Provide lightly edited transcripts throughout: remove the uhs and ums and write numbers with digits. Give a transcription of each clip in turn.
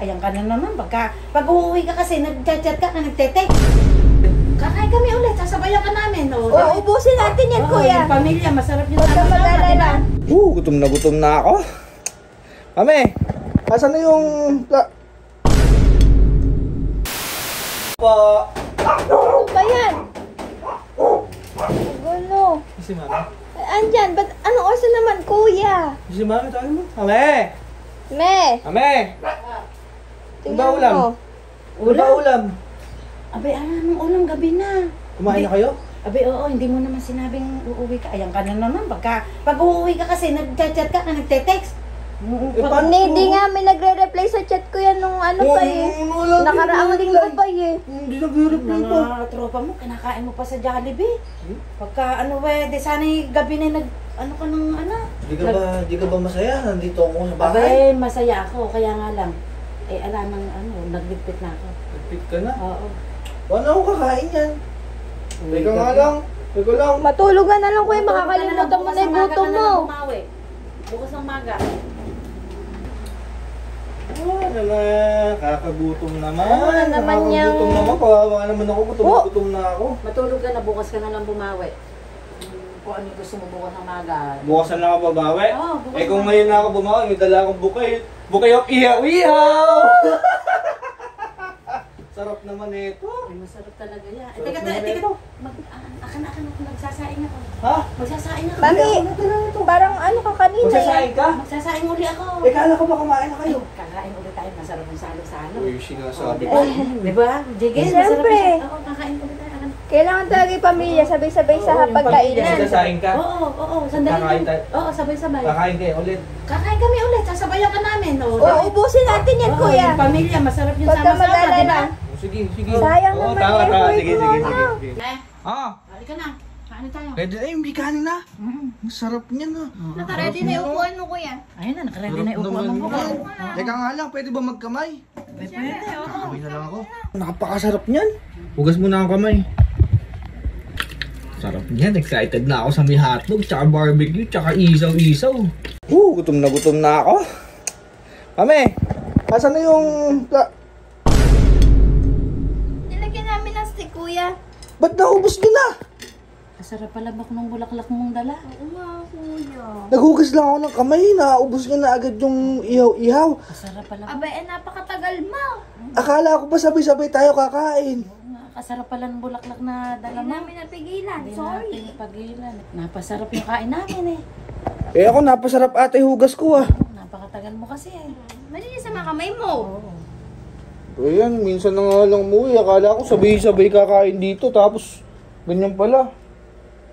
Ayan ka na naman. Pag uuwi ka kasi, nag-chat ka, nagte-text. Kakain kami ulit, sasabayan ka namin. Ubusin natin yan, kuya. Yung pamilya, masarap yung Huwag ka mag-alala. Gutom na ako. Mami, asan na yung... Po. Ano ba yan? Gulo. Si Mami? Andyan, ba't anong oras naman, kuya? Si Mami, tawagin mo. Mami! Me! Mami! Ano ba ulam? Ano ba ulam? Abay, anong ulam gabi na? Kumain na kayo? Abay, oo, hindi mo naman sinabing uuwi ka. Ayan ka na naman. Pag uuwi ka kasi, nag-chat ka, nagte-text. Hindi nga, may nagre-reply sa chat ko yan nung ano pa eh. Nakaraang linggo pa eh. Hindi nagre-reply pa. Mga tropa mo, kinakain mo pa sa Jollibee. Pagka di sana'y gabi na ano ka ng ano. Di ka ba masaya? Nandito ako sa bahay. Abay, masaya ako, kaya nga lang. Alam ng nagligpit na ako. Nagpit ka na? Oo. Wala akong kakain yan. Teka nga lang. Teka lang. Matulog ka na lang kuya, makakalimutan mo na yung gutom mo. Bukas ng maga. Kakagutom naman. Ano na naman yung... Kakagutom naman. Kawawa naman ako. Gutom na ako. Matulog ka na, bukas ka na lang bumawi. Kung ano yung gusto mo bukas ng maga. Bukasan lang ako babawi? Oo, bukas kung na. ngayon na ako bumawi, may dala akong bukay. Bukay of ihaw-ihaw! Sarap naman ito. Ay, masarap talaga yan. Sarap Teka, naman teka. ito. Akan magsasaing ako. Ha? Magsasaing ako. Mami, parang ano ka kanina eh. Magsasaing ka? Magsasaing uli ako. Kala ko ba kumain na kayo? Kakain ulit tayo. Masarap yung salo-salo. Uy, sinasabi Diba? Diba? Jiggy, masarap Siyempre. yung Oo, kakain ulit tayo. Kailangan talaga yung pamilya, sabay-sabay sa Oo, yung hapagkainan. Magsasaing ka? Oo, sandali Kakain lang. tayo. Oo, sabay-sabay. Kakain kayo ulit. Kakain kami ulit, sasabayan ka namin. Ubusin natin yan, kuya. Yung pamilya, masarap yung Huwag ka sama-sama, mag-alala. diba? Sige. Sayang Oo, naman tama. effort Sige. mo, ano? Halika na. Kain tayo. Pwede na yung bikanin na. Ang sarap niyan na. Nakaready na yung upuan mo, kuya. Ayun na, nakaready na yung upuan mo. Teka nga lang, pwede ba magkamay? Pwede, oo. Kamay na lang ako. Napakasarap niyan. Hugas mo na ang kamay. Sarap niyan. Excited na ako sa may hotdog, tsaka barbecue, tsaka isaw-isaw. Gutom na ako. Mami, asan na yung... Nilagyan namin ng stick, kuya. Ba't naubos niyo na? Masarap pala bak nung bulaklak mong dala. Oo nga, kuya. Naghugas lang ako ng kamay. Naubos niya na agad yung ihaw-ihaw. Masarap pala. Abay, napakatagal mo. Akala ko ba sabay-sabay tayo kakain? Kasarap pala ng bulaklak na dala Hindi mo. namin napigilan, Hindi sorry. natin pagilan. Napasarap yung kain namin eh. Ako napasarap ate hugas ko Napakatagal mo kasi eh. Malinis sa mga kamay mo. Ayan, minsan na nga lang umuwi. Akala ko sabay-sabay kakain dito. Tapos, ganyan pala.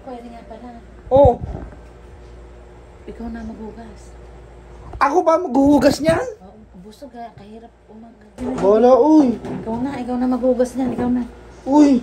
Pwede nga pala. Oh, Ikaw na maghugas. ako ba maghuhugas niyan? Busog kahirap umaga. Wala, uy. Ikaw na maghugas niyan. Ikaw na. Uy,